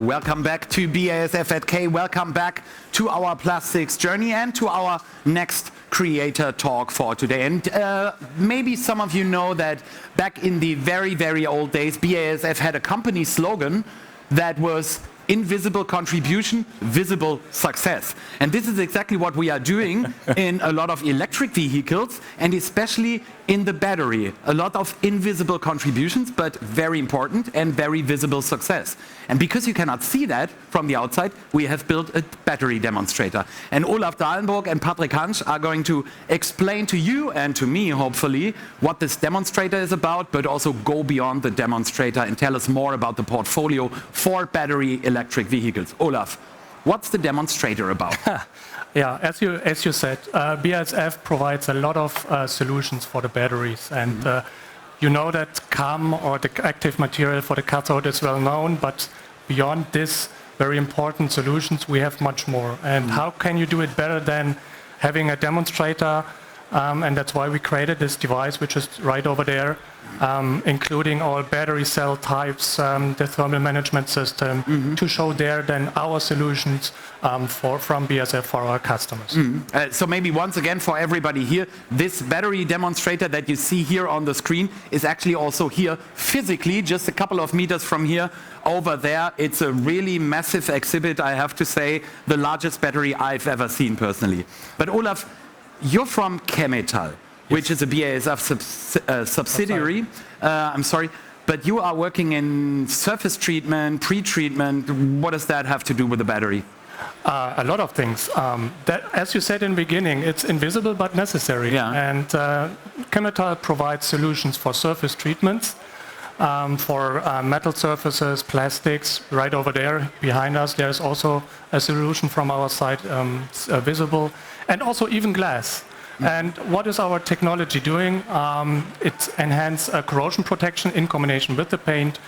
Welcome back to BASF at K. Welcome back to our plastics journey and to our next creator talk for today. And maybe some of you know that back in the very, very old days, BASF had a company slogan that was invisible contribution, visible success. And this is exactly what we are doing in a lot of electric vehicles and especially in the battery. A lot of invisible contributions, but very important and very visible success. And because you cannot see that from the outside, we have built a battery demonstrator. And Olaf Dahlenburg and Hantschk are going to explain to you and to me, hopefully, what this demonstrator is about, but also go beyond the demonstrator and tell us more about the portfolio for battery electric vehicles. Olaf, what's the demonstrator about? Yeah, as you said, BASF provides a lot of solutions for the batteries, and you know that CAM, or the active material for the cathode, is well known, but beyond this very important solutions, we have much more. And how can you do it better than having a demonstrator? And that's why we created this device, which is right over there, including all battery cell types, the thermal management system, to show there then our solutions from BASF for our customers. So maybe once again for everybody here, this battery demonstrator that you see here on the screen is actually also here physically, just a couple of meters from here over there. It's a really massive exhibit, I have to say, the largest battery I've ever seen personally. But Olaf, you're from Chemetall, which is a BASF subsidiary. I'm sorry, but you are working in surface treatment, pre-treatment. What does that have to do with the battery? A lot of things. That, as you said in the beginning, it's invisible but necessary. Yeah. And Chemetall provides solutions for surface treatments, for metal surfaces, plastics. Right over there behind us, there's also a solution from our side, visible, and also even glass. And what is our technology doing? It enhances corrosion protection in combination with the paint,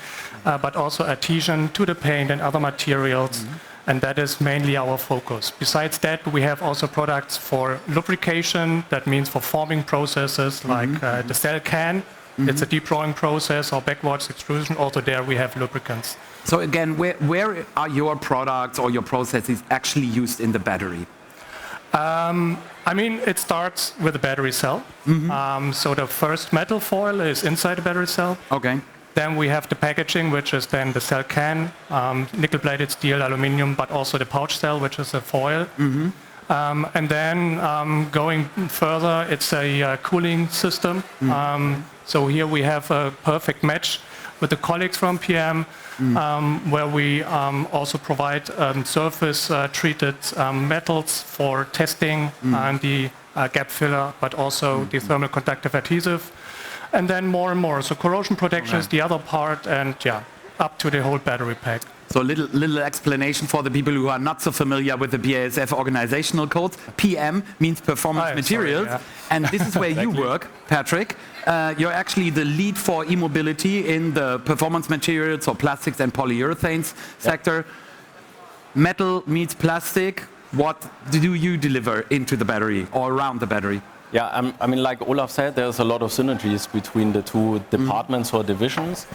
but also adhesion to the paint and other materials. And that is mainly our focus. Besides that, we have also products for lubrication. That means for forming processes like the cell can. It's a deep drawing process or backwards extrusion. Also there we have lubricants. So again, where are your products or your processes actually used in the battery? I mean, it starts with the battery cell. So the first metal foil is inside the battery cell. Okay. Then we have the packaging, which is then the cell can, nickel-plated steel, aluminum, but also the pouch cell, which is a foil. And then going further, it's a cooling system. So here we have a perfect match with the colleagues from PM, where we also provide surface treated metals for testing and the gap filler, but also the thermal conductive adhesive. And then more and more. So corrosion protection is the other part, and yeah, up to the whole battery pack. So little explanation for the people who are not so familiar with the BASF organizational code. PM means performance materials, and this is where you work, Patrick. You're actually the lead for eMobility in the performance materials or plastics and polyurethanes sector. Metal meets plastic. What do you deliver into the battery or around the battery? Yeah, I mean, like Olaf said, there's a lot of synergies between the two departments or divisions.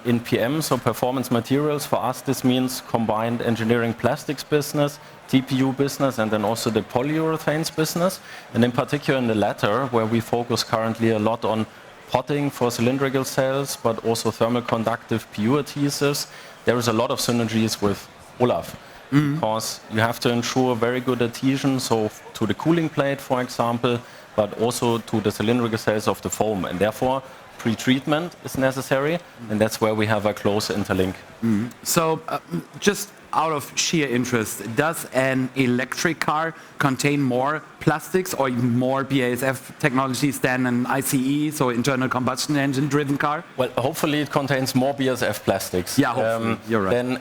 In PM, so performance materials, for us this means combined engineering plastics business, TPU business, and then also the polyurethanes business. And in particular in the latter, where we focus currently a lot on potting for cylindrical cells, but also thermal conductive PU adhesives, there is a lot of synergies with Olaf. Because you have to ensure very good adhesion, so to the cooling plate, for example, but also to the cylindrical cells of the foam. And therefore, pre-treatment is necessary, and that's where we have a close interlink. So just out of sheer interest, does an electric car contain more plastics or even more BASF technologies than an ICE, so internal combustion engine driven car? Well, hopefully it contains more BASF plastics. Yeah, hopefully. You're right.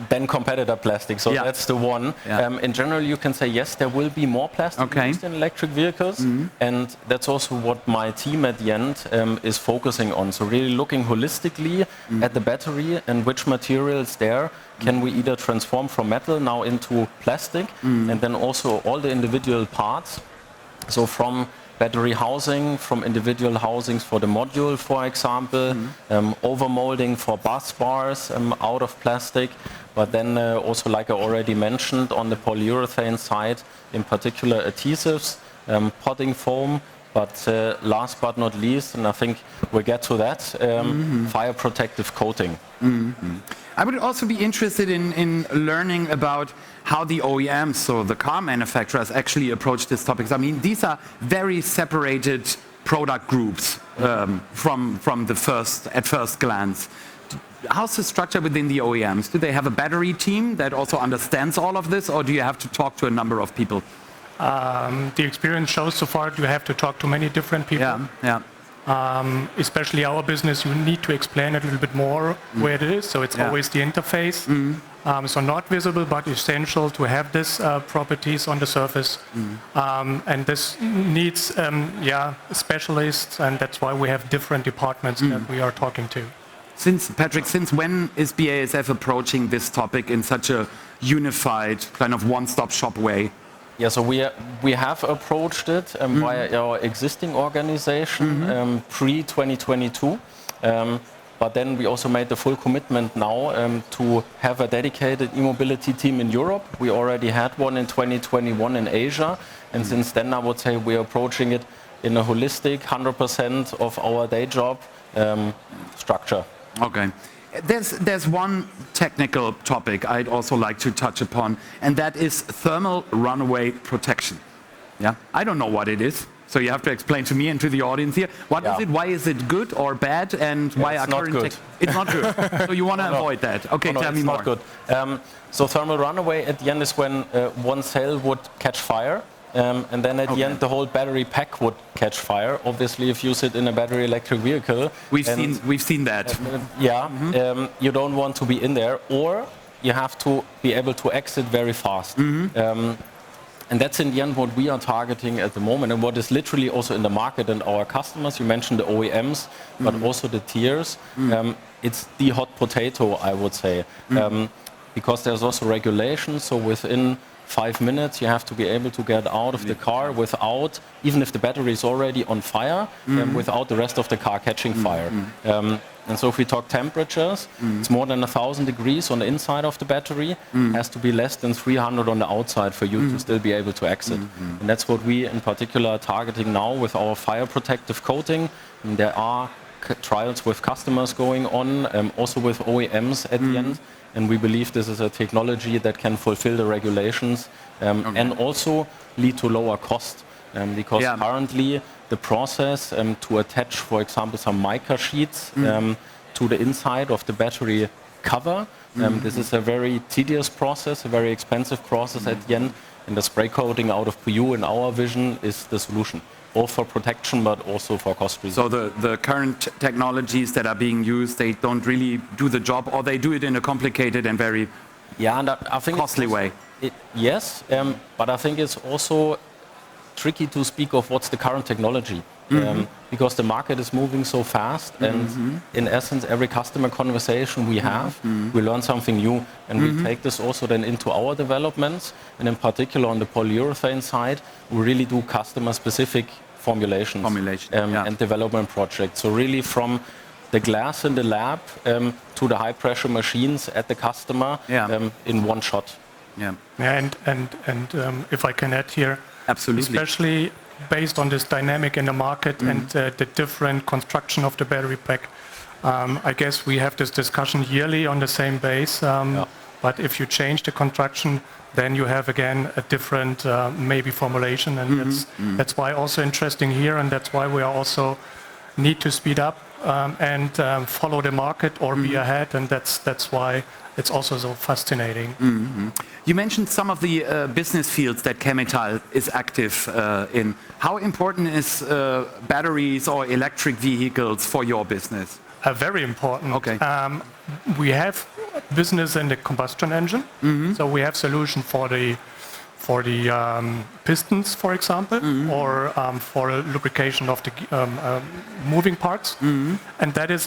Than competitor plastics, so that's the one. In general, you can say yes, there will be more plastic used in electric vehicles, and that's also what my team at the end is focusing on. So really looking holistically at the battery and which materials there can we either transform from metal now into plastic, and then also all the individual parts. So from battery housing, from individual housings for the module, for example, overmolding for bus bars out of plastic, but then also, like I already mentioned, on the polyurethane side, in particular adhesives, potting foam, but last but not least, and I think we'll get to that, fire protective coating. I would also be interested in learning about how the OEMs, so the car manufacturers, actually approach these topics. I mean, these are very separated product groups from the at first glance. How's the structure within the OEMs? Do they have a battery team that also understands all of this, or do you have to talk to a number of people? The experience shows so far you have to talk to many different people. Especially our business, you need to explain a little bit more where it is. So it's always the interface. So not visible, but essential to have these properties on the surface. And this needs specialists, and that's why we have different departments that we are talking to. Patrick, since when is BASF approaching this topic in such a unified, kind of one-stop shop way? Yeah, so we have approached it via our existing organization pre-2022. But then we also made the full commitment now to have a dedicated eMobility team in Europe. We already had one in 2021 in Asia. And since then, I would say we're approaching it in a holistic 100% of our day job structure. Okay. There's one technical topic I'd also like to touch upon, and that is thermal runaway protection. Yeah, I don't know what it is, so you have to explain to me and to the audience here. What is it? Why is it good or bad? And why are current it's not good. So you want to avoid that? Okay, tell me more. Not good. So thermal runaway at the end is when one cell would catch fire. And then at the end, the whole battery pack would catch fire. Obviously, if you sit in a battery electric vehicle, we've seen that. You don't want to be in there, or you have to be able to exit very fast. And that's in the end what we are targeting at the moment, and what is literally also in the market and our customers. You mentioned the OEMs, but also the tiers. It's the hot potato, I would say, because there's also regulations. So within 5 minutes, you have to be able to get out of the car without, even if the battery is already on fire, without the rest of the car catching fire. And so if we talk temperatures, it's more than 1,000 degrees on the inside of the battery, has to be less than 300 on the outside for you to still be able to exit. And that's what we in particular are targeting now with our fire protective coating. And there are trials with customers going on, also with OEMs at the end. And we believe this is a technology that can fulfill the regulations and also lead to lower cost. Because currently the process to attach, for example, some mica sheets to the inside of the battery cover, this is a very tedious process, a very expensive process at the end. And the spray coating out of PU, in our vision, is the solution. Both for protection, but also for cost reasons. So the current technologies that are being used, they don't really do the job, or they do it in a complicated and very I think costly way. Yes, but I think it's also tricky to speak of what's the current technology. Because the market is moving so fast, and in essence, every customer conversation we have, we learn something new, and we take this also then into our developments, and in particular on the polyurethane side, we really do customer-specific formulations and development projects. So really from the glass in the lab to the high-pressure machines at the customer in one shot. And if I can add here, absolutely, especially based on this dynamic in the market and the different construction of the battery pack. I guess we have this discussion yearly on the same base, but if you change the construction, then you have again a different maybe formulation, and that's why also interesting here, and that's why we are also need to speed up and follow the market or be ahead, and that's why it's also so fascinating. You mentioned some of the business fields that Chemetall is active in. How important is batteries or electric vehicles for your business? Very important. Okay. We have business in the combustion engine, so we have solution for the pistons, for example, or for lubrication of the moving parts, and that is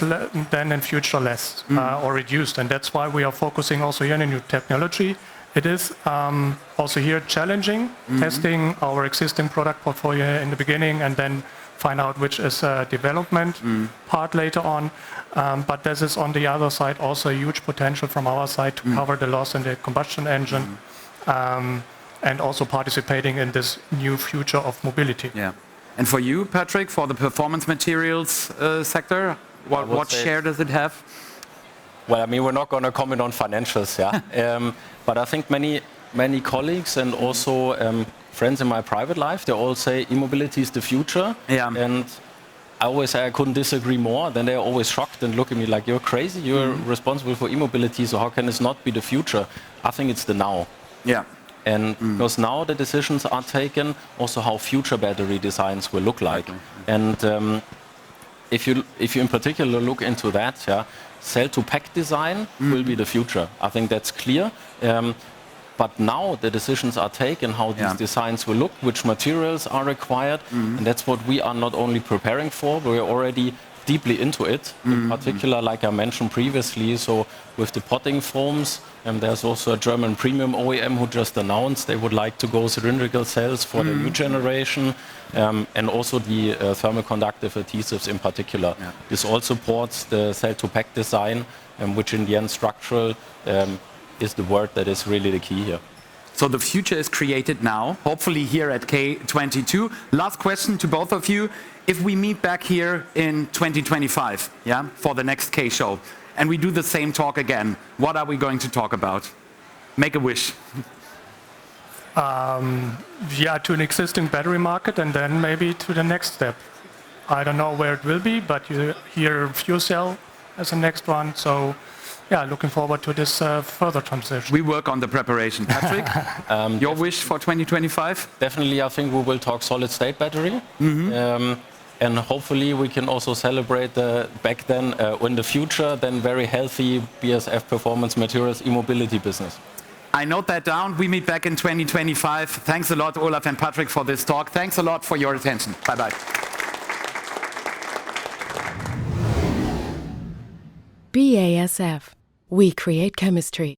then in future less or reduced, and that's why we are focusing also here on a new technology. It is also here challenging, testing our existing product portfolio in the beginning, and then find out which is development part later on. But this is on the other side also a huge potential from our side to cover the loss in the combustion engine and also participating in this new future of mobility. Yeah. And for you, Patrick, for the performance materials sector, what share does it have? Well, I mean, we're not going to comment on financials, yeah. But I think many colleagues and also friends in my private life, they all say e-mobility is the future. Yeah. And I always say I couldn't disagree more. Then they're always shocked and look at me like, you're crazy, you're responsible for e-mobility, so how can this not be the future? I think it's the now. Yeah. And because now the decisions are taken, also how future battery designs will look like. And if you in particular look into that, yeah, cell-to-pack design will be the future. I think that's clear. But now the decisions are taken, how these designs will look, which materials are required. And that's what we are not only preparing for, we're already deeply into it. In particular, like I mentioned previously, so with the potting foams, and there's also a German premium OEM who just announced they would like to go cylindrical cells for the new generation, and also the thermal conductive adhesives in particular. Yeah. This all supports the cell-to-pack design, which in the end structural is the word that is really the key here. So the future is created now, hopefully here at K22. Last question to both of you. If we meet back here in 2025, yeah, for the next K show, and we do the same talk again, what are we going to talk about? Make a wish. Yeah, to an existing battery market and then maybe to the next step. I don't know where it will be, but you hear fuel cell as the next one. So yeah, looking forward to this further transition. We work on the preparation. Patrick, your wish for 2025? Definitely, I think we will talk solid-state battery. And hopefully we can also celebrate back then, in the future, then very healthy BASF Performance Materials e-mobility business. I note that down. We meet back in 2025. Thanks a lot, Olaf and Patrick, for this talk. Thanks a lot for your attention. Bye-bye. BASF. We create chemistry.